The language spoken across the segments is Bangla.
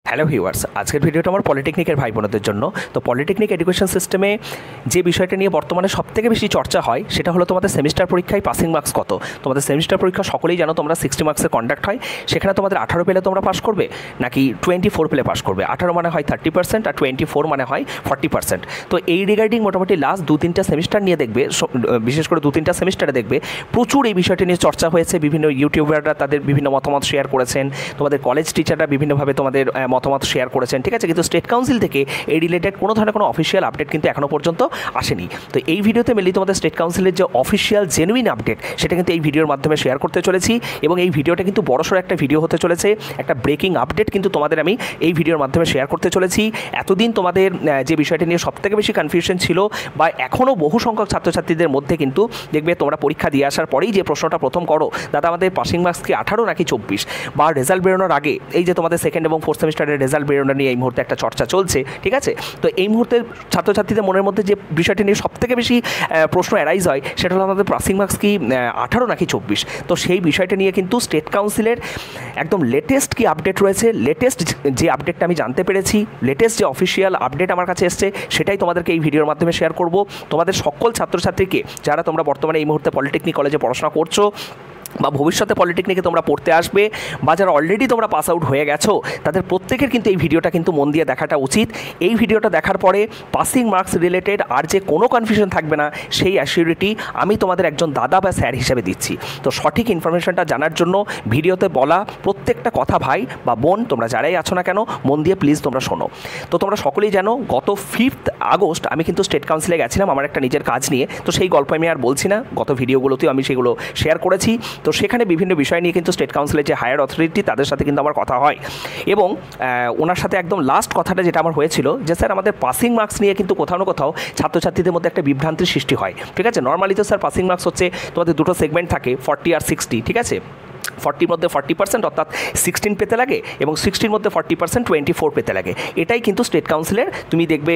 হ্যালো ভিউয়ার্স, আজকের ভিডিওটা আমার পলিটেকনিকের ভাই বোনদের জন্য। তো পলিটেকনিক এডুকেশন সিস্টেমে যে বিষয়টা নিয়ে বর্তমানে সবথেকে বেশি চর্চা হয় সেটা হলো তোমাদের সেমিস্টার পরীক্ষায় পাসিং মার্কস কত। তোমাদের সেমিস্টার পরীক্ষা সকলেই জানো তোমরা 60 মার্কসে কন্ডাক্ট হয়। সেখানে তোমাদের 18 পেলে তোমরা পাস করবে নাকি 24 পেলে পাস করবে। 18 মানে হয় 30% আর 24 মানে হয় 40%। তো এই রিগার্ডিং মোটামুটি লাস্ট 2-3টা সেমিস্টার নিয়ে দেখবে, বিশেষ করে 2-3টা সেমিস্টারে দেখবে প্রচুর এই বিষয়টি নিয়ে চর্চা হয়েছে। বিভিন্ন ইউটিউবাররা তাদের বিভিন্ন মতামত শেয়ার করেছেন, তোমাদের কলেজ টিচাররা বিভিন্নভাবে তোমাদের মতামত শেয়ার করেছেন, ঠিক আছে। কিন্তু স্টেট কাউন্সিল থেকে এই রিলেটেড কোনো ধরনের কোনো অফিসিয়াল আপডেট কিন্তু এখনও পর্যন্ত আসেনি। তো এই ভিডিওতে মেনলি তোমাদের স্টেট কাউন্সিলের যে অফিসিয়াল জেনুইন আপডেট সেটা কিন্তু এই ভিডিওর মাধ্যমে শেয়ার করতে চলেছি। এবং এই ভিডিওটা কিন্তু বড়সড় একটা ভিডিও হতে চলেছে, একটা ব্রেকিং আপডেট কিন্তু তোমাদের আমি এই ভিডিওর মাধ্যমে শেয়ার করতে চলেছি। এতদিন তোমাদের যে বিষয়টা নিয়ে সবথেকে বেশি কনফিউশন ছিল বা এখনও বহু সংখ্যক ছাত্রছাত্রীদের মধ্যে কিন্তু দেখবে তোমরা পরীক্ষা দিয়ে আসার পরেই যে প্রশ্নটা প্রথম করো, দাদা আমাদের পাসিং মার্কস কি 18 নাকি 24, বা রেজাল্ট বেরোনোর আগে এই যে তোমাদের সেকেন্ড এবং ফোর্থ সেমিস্টারের রেজাল্ট বেরোনো নিয়ে এই মুহূর্তে একটা চর্চা চলছে, ঠিক আছে। তো এই মুহূর্তে ছাত্রছাত্রীদের মনের মধ্যে যে বিষয়টি নিয়ে সবথেকে বেশি প্রশ্ন অ্যারাইজ হয় সেটা হলো আমাদের পাসিং মার্কস কি 18 নাকি 24। তো সেই বিষয়টা নিয়ে কিন্তু স্টেট কাউন্সিলের একদম লেটেস্ট কি আপডেট রয়েছে, লেটেস্ট যে আপডেটটা আমি জানতে পেরেছি, লেটেস্ট যে অফিসিয়াল আপডেট আমার কাছে এসছে সেটাই তোমাদেরকে এই ভিডিওর মাধ্যমে শেয়ার করব। তোমাদের সকল ছাত্রছাত্রীকে, যারা তোমরা বর্তমানে এই মুহূর্তে পলিটেকনিক কলেজে পড়াশোনা করছো বা ভবিষ্যতে পলিটেকনিকে তোমরা পড়তে আসবে, বা যারা অলরেডি তোমরা পাস আউট হয়ে গেছো, তাদের প্রত্যেকের কিন্তু এই ভিডিওটা কিন্তু মন দিয়ে দেখাটা উচিত। এই ভিডিওটা দেখার পরে পাসিং মার্কস রিলেটেড আর যে কোনো কনফিউশন থাকবে না সেই অ্যাসিউরিটি আমি তোমাদের একজন দাদা বা স্যার হিসেবে দিচ্ছি। তো সঠিক ইনফরমেশনটা জানার জন্য ভিডিওতে বলা প্রত্যেকটা কথা ভাই বা বোন তোমরা যারাই আছো না কেন মন দিয়ে প্লিজ তোমরা শোনো। তো তোমরা সকলেই জানো গত 5 আগস্ট আমি কিন্তু স্টেট কাউন্সিলে গেছিলাম আমার একটা নিজের কাজ নিয়ে। তো সেই গল্প আমি আর বলছি না, গত ভিডিওগুলোতেও আমি সেগুলো শেয়ার করেছি। তো সেখানে বিভিন্ন বিষয় নিয়ে কিন্তু স্টেট কাউন্সিলের যে হায়ার অথরিটি তাদের সাথে কিন্তু আমার কথা হয়, এবং ওনার সাথে একদম লাস্ট কথাটা যেটা আমার হয়েছিল যে স্যার আমাদের পাসিং মার্কস নিয়ে কিন্তু কোথাও না কোথাও ছাত্রছাত্রীদের মধ্যে একটা বিভ্রান্তির সৃষ্টি হয়, ঠিক আছে। নর্মালি তো স্যার পাসিং মার্কস হচ্ছে তোমাদের দুটো সেগমেন্ট থাকে, 40 আর 60, ঠিক আছে। 40-র মধ্যে 40% অর্থাৎ 16 পেতে লাগে, এবং 60-র মধ্যে 40% 24 পেতে লাগে। এটাই কিন্তু স্টেট কাউন্সিলের তুমি দেখবে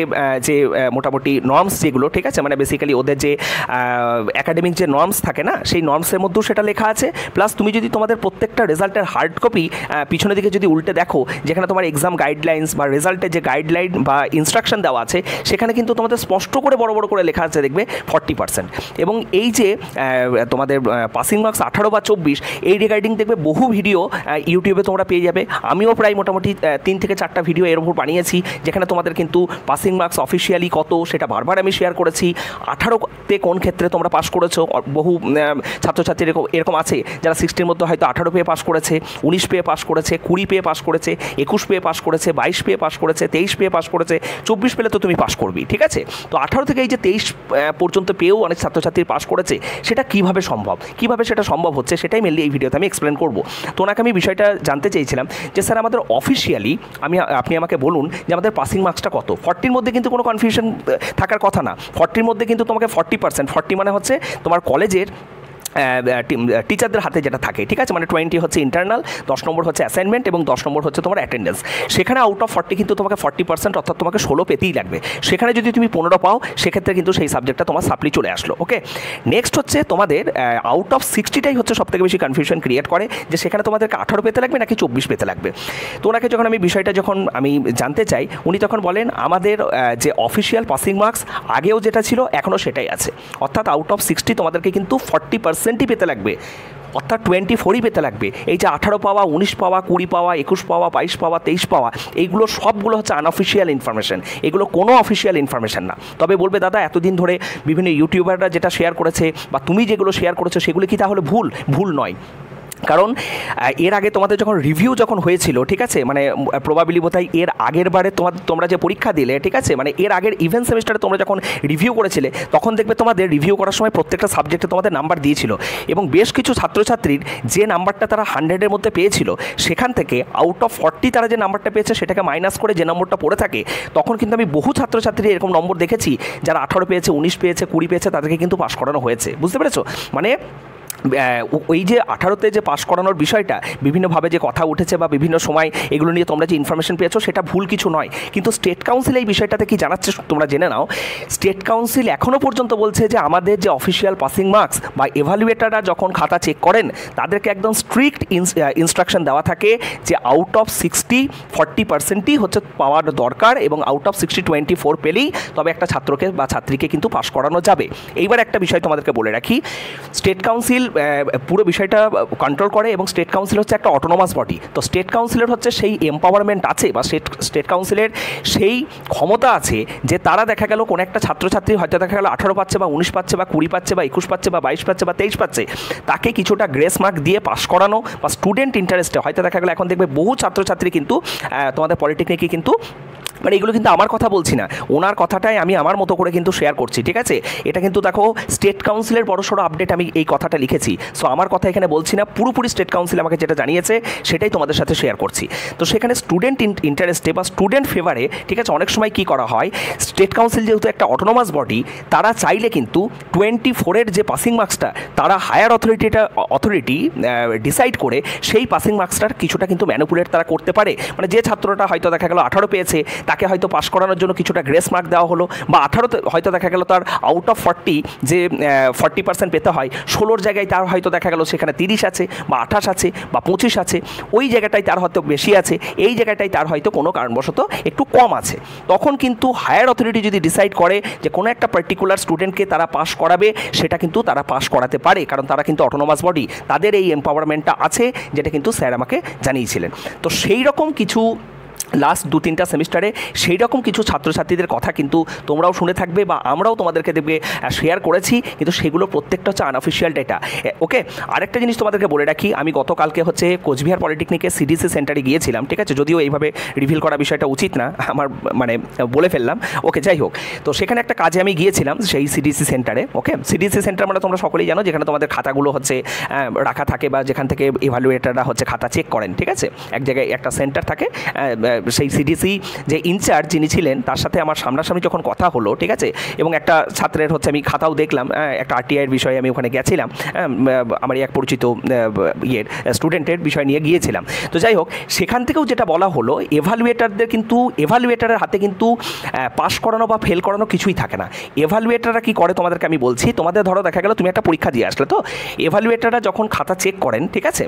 যে মোটামুটি নর্মস যেগুলো, ঠিক আছে, মানে বেসিক্যালি ওদের যে একাডেমিক যে নর্মস থাকে না, সেই নর্মসের মধ্যেও সেটা লেখা আছে। প্লাস তুমি যদি তোমাদের প্রত্যেকটা রেজাল্টের হার্ড কপি পিছনের দিকে যদি উল্টে দেখো, যেখানে তোমার এক্সাম গাইডলাইন্স বা রেজাল্টের যে গাইডলাইন বা ইনস্ট্রাকশন দেওয়া আছে, সেখানে কিন্তু তোমাদের স্পষ্ট করে বড় বড় করে লেখা আছে দেখবে 40%। এবং এই যে তোমাদের পাসিং মার্কস 18 বা 24 এই রিগার্ডিং দেখবে বহু ভিডিও ইউটিউবে তোমরা পেয়ে যাবে। আমিও প্রায় মোটামুটি 3 থেকে 4টা ভিডিও এর উপর বানিয়েছি, যেখানে তোমাদের কিন্তু পাসিং মার্কস অফিসিয়ালি কত সেটা বারবার আমি শেয়ার করেছি। 18তে কোন ক্ষেত্রে তোমরা পাস করেছো, বহু ছাত্রছাত্রী এরকম আছে যারা 60-র মধ্যে হয়তো 18 পেয়ে পাস করেছে, 19 পেয়ে পাস করেছে, 20 পেয়ে পাস করেছে, 21 পেয়ে পাস করেছে, 22 পেয়ে পাস করেছে, 23 পেয়ে পাস করেছে, 24 পেলে তো তুমি পাস করবি, ঠিক আছে। তো 18 থেকে এই যে 23 পর্যন্ত পেয়েও অনেক ছাত্রছাত্রী পাস করেছে, সেটা কীভাবে সম্ভব, কীভাবে সেটা সম্ভব হচ্ছে সেটাই মেনলি এই ভিডিওতে আমি এক্সপ্লেন করব। তো ওনাকে আমি বিষয়টা জানতে চেয়েছিলাম যে স্যার আমাদের অফিসিয়ালি আপনি আমাকে বলুন যে আমাদের পাসিং মার্কসটা কত। 40-র মধ্যে কিন্তু কোনো কনফিউশন থাকার কথা না। 40-র মধ্যে কিন্তু তোমাকে 40%, 40 মানে হচ্ছে তোমার কলেজের টিচারদের হাতে যেটা থাকে, ঠিক আছে, মানে 20 হচ্ছে ইন্টারনাল, 10 নম্বর হচ্ছে অ্যাসাইনমেন্ট এবং 10 নম্বর হচ্ছে তোমার অ্যাটেন্ডেন্স। সেখানে আউট অফ 40 কিন্তু তোমাকে 40% অর্থাৎ তোমাকে 16 পেতেই লাগবে। সেখানে যদি তুমি 15 পাও সেক্ষেত্রে কিন্তু সেই সাবজেক্টটা তোমার সাপ্লি চলে আসলো, ওকে। নেক্সট হচ্ছে তোমাদের আউট অফ 60টাই হচ্ছে সবথেকে বেশি কনফিউশন ক্রিয়েট করে, যে সেখানে তোমাদেরকে 18 পেতে লাগবে নাকি 24 পেতে লাগবে। তো ওনাকে যখন আমি বিষয়টা আমি জানতে চাই, উনি তখন বলেন আমাদের যে অফিসিয়াল পাসিং মার্কস আগেও যেটা ছিল এখনও সেটাই আছে, অর্থাৎ আউট অফ 60 তোমাদেরকে কিন্তু 40%ই পেতে লাগবে, অর্থাৎ 24ই পেতে লাগবে। এই যে 18 পাওয়া, 19 পাওয়া, 20 পাওয়া, 21 পাওয়া, 22 পাওয়া, 23 পাওয়া, এইগুলো সবগুলো হচ্ছে আনঅফিসিয়াল ইনফরমেশন, এগুলো কোনো অফিসিয়াল ইনফরমেশন না। তবে বলবে দাদা এতদিন ধরে বিভিন্ন ইউটিউবাররা যেটা শেয়ার করেছে বা তুমি যেগুলো শেয়ার করেছো সেগুলো কি তাহলে ভুল নয়। কারণ এর আগে তোমাদের যখন হয়েছিল, ঠিক আছে, মানে প্রবাবিলি বোধহয় এর আগের বারে তোমরা যে পরীক্ষা দিলে, ঠিক আছে, মানে এর আগের ইভেন্ট সেমিস্টারে তোমরা যখন রিভিউ করেছিলে তখন দেখবে তোমাদের রিভিউ করার সময় প্রত্যেকটা সাবজেক্টে তোমাদের নাম্বার দিয়েছিল, এবং বেশ কিছু ছাত্রছাত্রীর যে নাম্বারটা তারা 100-এর মধ্যে পেয়েছিল সেখান থেকে আউট অফ 40 তারা যে নাম্বারটা পেয়েছে সেটাকে মাইনাস করে যে নম্বরটা পড়ে থাকে, তখন কিন্তু আমি বহু ছাত্রছাত্রী এরকম নম্বর দেখেছি যারা 18 পেয়েছে, 19 পেয়েছে, 20 পেয়েছে, তাদেরকে কিন্তু পাস করানো হয়েছে। বুঝতে পেরেছো? মানে ওই যে 18তে যে পাশ করানোর বিষয়টা বিভিন্নভাবে যে কথা উঠেছে বা বিভিন্ন সময় এগুলো নিয়ে তোমরা যে ইনফরমেশন পেয়েছো সেটা ভুল কিছু নয়, কিন্তু স্টেট কাউন্সিল এই বিষয়টাতে কি জানাচ্ছে তোমরা জেনে নাও। স্টেট কাউন্সিল এখনও পর্যন্ত বলছে যে আমাদের যে অফিসিয়াল পাসিং মার্কস বা এভালুয়েটাররা যখন খাতা চেক করেন তাদেরকে একদম স্ট্রিক্ট ইনস্ট্রাকশন দেওয়া থাকে যে আউট অফ 40% হচ্ছে পাওয়ার দরকার, এবং আউট অফ 24 পেলেই তবে একটা ছাত্রকে বা ছাত্রীকে কিন্তু পাশ করানো যাবে। এইবার একটা বিষয় তোমাদেরকে বলে রাখি, স্টেট কাউন্সিল পুরো বিষয়টা কন্ট্রোল করে এবং স্টেট কাউন্সিল হচ্ছে একটা অটোনোমাস বডি। তো স্টেট কাউন্সিলের হচ্ছে সেই এম্পাওয়ারমেন্ট আছে বা স্টেট কাউন্সিলের সেই ক্ষমতা আছে যে তারা দেখা গেল কোনো একটা ছাত্রছাত্রী হয়তো দেখা গেল 18 পাচ্ছে বা 19 পাচ্ছে বা 20 পাচ্ছে বা 21 পাচ্ছে বা 22 পাচ্ছে বা 23 পাচ্ছে, তাকে কিছুটা গ্রেস মার্ক দিয়ে পাশ করানো বা স্টুডেন্ট ইন্টারেস্টে হয়তো দেখা গেল এখন দেখবে বহু ছাত্রছাত্রী কিন্তু তোমাদের পলিটেকনিকে কিন্তু মানে এগুলো কিন্তু আমার কথা বলছি না, ওনার কথাটাই আমি আমার মতো করে কিন্তু শেয়ার করছি, ঠিক আছে। এটা কিন্তু দেখো স্টেট কাউন্সিলের বড়সড় আপডেট, আমি এই কথাটা লিখেছি। সো আমার কথা এখানে বলছি না, পুরোপুরি স্টেট কাউন্সিল আমাকে যেটা জানিয়েছে সেটাই তোমাদের সাথে শেয়ার করছি। তো সেখানে স্টুডেন্ট ইন্টারেস্টে বা স্টুডেন্ট ফেভারে, ঠিক আছে, অনেক সময় কী করা হয়, স্টেট কাউন্সিল যেহেতু একটা অটোনোমাস বডি, তারা চাইলে কিন্তু 24-এর যে পাসিং মার্কসটা তারা হায়ার অথরিটি ডিসাইড করে সেই পাসিং মার্কসটার কিছুটা কিন্তু ম্যানিপুলেট তারা করতে পারে। মানে যে ছাত্রটা হয়তো দেখা গেল 18 পেয়েছে তাকে হয়তো পাস করানোর জন্য কিছুটা গ্রেস মার্ক দেওয়া হলো, বা 18তে হয়তো দেখা গেল তার আউট অফ 40 যে 40% পেতে হয়, 16-র জায়গায় তার হয়তো দেখা গেল সেখানে 30 আছে বা 28 আছে বা 25 আছে, ওই জায়গাটায় তার হয়তো বেশি আছে, এই জায়গাটায় তার হয়তো কোনো কারণবশত একটু কম আছে। তখন কিন্তু হায়ার অথরিটি যদি ডিসাইড করে যে কোনো একটা পার্টিকুলার স্টুডেন্টকে তারা পাস করাবে, সেটা কিন্তু তারা পাস করাতে পারে, কারণ তারা কিন্তু অটোনোমাস বডি, তাদের এই এম্পাওয়ারমেন্টটা আছে, যেটা কিন্তু স্যার আমাকে জানিয়েছিলেন। তো সেই রকম কিছু লাস্ট 2-3টা সেমিস্টারে সেই রকম কিছু ছাত্রছাত্রীদের কথা কিন্তু তোমরাও শুনে থাকবে বা আমরাও তোমাদেরকে দেখবে শেয়ার করেছি, কিন্তু সেগুলো প্রত্যেকটা হচ্ছে আনঅফিসিয়াল ডেটা। ওকে, আরেকটা জিনিস তোমাদেরকে বলে রাখি, আমি গতকালকে হচ্ছে কোচবিহার পলিটেকনিকের সিডিসি সেন্টারে গিয়েছিলাম, ঠিক আছে, যদিও এইভাবে রিভিল করা বিষয়টা উচিত না আমার, মানে বলে ফেললাম। ওকে, যাই হোক, তো সেখানে একটা কাজে আমি গিয়েছিলাম সেই সিডিসি সেন্টারে। ওকে, সিডিসি সেন্টার মানে তোমরা সকলেই জানো যেখানে তোমাদের খাতাগুলো হচ্ছে রাখা থাকে বা যেখান থেকে ইভালুয়েটাররা হচ্ছে খাতা চেক করেন, ঠিক আছে, এক জায়গায় একটা সেন্টার থাকে। সেই সিডিসি যে ইনচার্জ যিনি ছিলেন তার সাথে আমার সামনাসামনি যখন কথা হলো, ঠিক আছে, এবং একটা ছাত্রের হচ্ছে আমি খাতাও দেখলাম, একটা আরটিআইয়ের বিষয়ে আমি ওখানে গেছিলাম, আমার এক পরিচিত স্টুডেন্টের বিষয় নিয়ে গিয়েছিলাম। তো যাই হোক, সেখান থেকেও যেটা বলা হলো, এভালুয়েটারদের কিন্তু এভালুয়েটারের হাতে কিন্তু পাস করানো বা ফেল করানো কিছুই থাকে না। এভালুয়েটাররা কী করে তোমাদেরকে আমি বলছি, তোমাদের ধরো দেখা গেল তুমি একটা পরীক্ষা দিয়ে আসলে, তো এভালুয়েটাররা যখন খাতা চেক করেন, ঠিক আছে,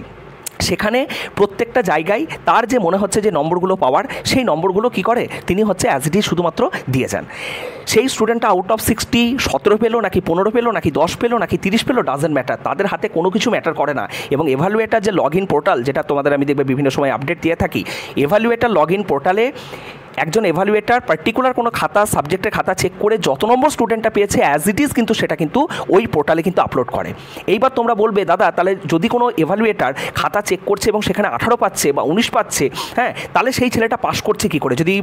সেখানে প্রত্যেকটা জায়গায় তার যে মনে হচ্ছে যে নম্বরগুলো পাওয়ার, সেই নম্বরগুলো কি করে তিনি হচ্ছে অ্যাজ ইট ইজ শুধুমাত্র দিয়ে যান। সেই স্টুডেন্টটা আউট অফ 60 17 পেলো নাকি 15 পেলো নাকি 10 পেলো নাকি 30 পেলো, ডাজেন্ট ম্যাটার, তাদের হাতে কোনো কিছু ম্যাটার করে না। এবং এভালুয়েটার যে লগ ইন পোর্টাল, যেটা তোমাদের আমি দেখবে বিভিন্ন সময় আপডেট দিয়ে থাকি, এভালুয়েটার লগ ইন পোর্টালে একজন এভালুয়েটার পার্টিকুলার কোনো খাতা সাবজেক্টের খাতা চেক করে যত নম্বর স্টুডেন্টটা পেয়েছে অ্যাজ ইট ইজ কিন্তু সেটা কিন্তু ওই পোর্টালে কিন্তু আপলোড করে। এইবার তোমরা বলবে দাদা তাহলে যদি কোনো এভালুয়েটার খাতা চেক করছে এবং সেখানে 18 পাচ্ছে বা 19 পাচ্ছে, হ্যাঁ, তাহলে সেই ছেলেটা পাস করছে কী করে, যদি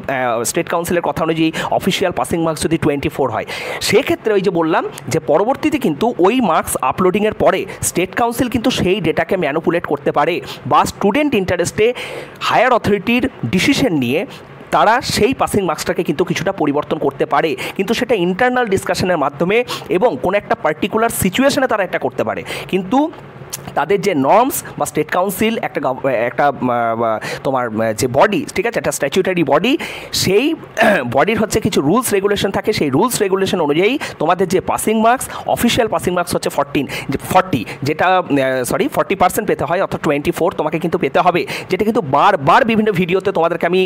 স্টেট কাউন্সিলের কথা অনুযায়ী অফিসিয়াল পাসিং মার্কস যদি 24 হয়, সেক্ষেত্রে ওই যে বললাম যে পরবর্তীতে কিন্তু ওই মার্কস আপলোডিংয়ের পরে স্টেট কাউন্সিল কিন্তু সেই ডেটাকে ম্যানিপুলেট করতে পারে বা স্টুডেন্ট ইন্টারেস্টে হায়ার অথরিটির ডিসিশন নিয়ে তারা সেই পাসিং মার্কসটাকে কিন্তু কিছুটা পরিবর্তন করতে পারে, কিন্তু সেটা ইন্টারনাল ডিসকাশনের মাধ্যমে এবং কোনো একটা পার্টিকুলার সিচুয়েশনে তারা এটা করতে পারে। কিন্তু তাদের যে নর্মস বা স্টেট কাউন্সিল একটা তোমার যে বডি, ঠিক আছে, একটা স্ট্যাচুটারি বডি, সেই বডির হচ্ছে কিছু রুলস রেগুলেশন থাকে, সেই রুলস রেগুলেশন অনুযায়ী তোমাদের যে passing marks, official passing marks হচ্ছে 40, যেটা 40% পেতে হয়, অর্থাৎ 24 তোমাকে কিন্তু পেতে হবে, যেটা কিন্তু বারবার বিভিন্ন ভিডিওতে তোমাদেরকে আমি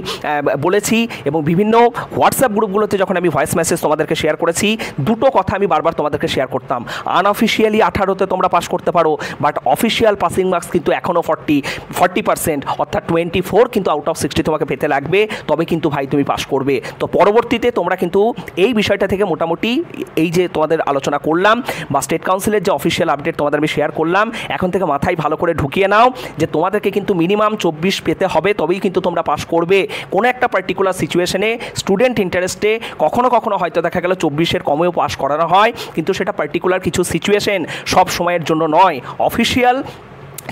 বলেছি এবং বিভিন্ন হোয়াটসঅ্যাপ গ্রুপগুলোতে যখন আমি ভয়েস মেসেজ তোমাদেরকে শেয়ার করেছি, দুটো কথা আমি বারবার তোমাদেরকে শেয়ার করতাম। আনঅফিসিয়ালি 18তে তোমরা পাস করতে পারো, বাট অফিসিয়াল পাসিং মার্কস কিন্তু এখনও 40%, অর্থাৎ 24 কিন্তু আউট অফ 60 তোমাকে পেতে লাগবে, তবে কিন্তু ভাই তুমি পাস করবে। তো পরবর্তীতে তোমরা কিন্তু এই বিষয়টা থেকে মোটামুটি এই যে তোমাদের আলোচনা করলাম বা স্টেট কাউন্সিলের যে অফিসিয়াল আপডেট তোমাদের আমি শেয়ার করলাম, এখন থেকে মাথায় ভালো করে ঢুকিয়ে নাও যে তোমাদেরকে কিন্তু মিনিমাম 24 পেতে হবে, তবেই কিন্তু তোমরা পাস করবে। কোনো একটা পার্টিকুলার সিচুয়েশনে স্টুডেন্ট ইন্টারেস্টে কখনো কখনো হয়তো দেখা গেল 24-এর কমেও পাস করানো হয়, কিন্তু সেটা পার্টিকুলার কিছু সিচুয়েশন, সব সময়ের জন্য নয়। অফিসিয়াল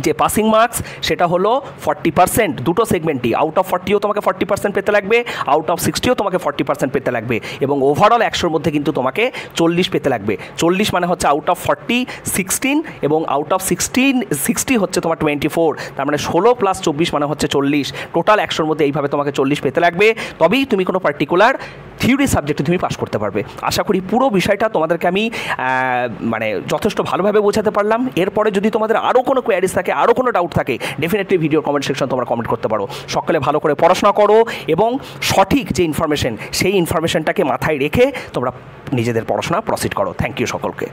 যে পাসিং মার্কস সেটা হলো 40%, দুটো সেগমেন্টই। আউট অফ 40ও তোমাকে 40% পেতে লাগবে, আউট অফ 60ও তোমাকে 40% পেতে লাগবে, এবং ওভারঅল 100-র মধ্যে কিন্তু তোমাকে 40 পেতে লাগবে। 40 মানে হচ্ছে আউট অফ 40 16, এবং আউট অফ 60 হচ্ছে তোমার 24, তার মানে 16 + 24 মানে হচ্ছে 40। টোটাল 100-র মধ্যে এইভাবে তোমাকে 40 পেতে লাগবে, তবেই তুমি কোনো পার্টিকুলার থিওরি সাবজেক্টে তুমি পাস করতে পারবে। আশা করি পুরো বিষয়টা তোমাদেরকে আমি মানে যথেষ্ট ভালোভাবে বোঝাতে পারলাম। এরপরে যদি তোমাদের আরও কোনো কোয়ারিজ থাকে, আরও কোনো ডাউট থাকে, ডেফিনেটলি ভিডিওর কমেন্ট সেকশন তোমরা কমেন্ট করতে পারো। সকালে ভালো করে পড়াশোনা করো এবং সঠিক যে ইনফরমেশন সেই ইনফরমেশনটাকে মাথায় রেখে তোমরা নিজেদের পড়াশোনা প্রসিড করো। থ্যাংক ইউ সকলকে।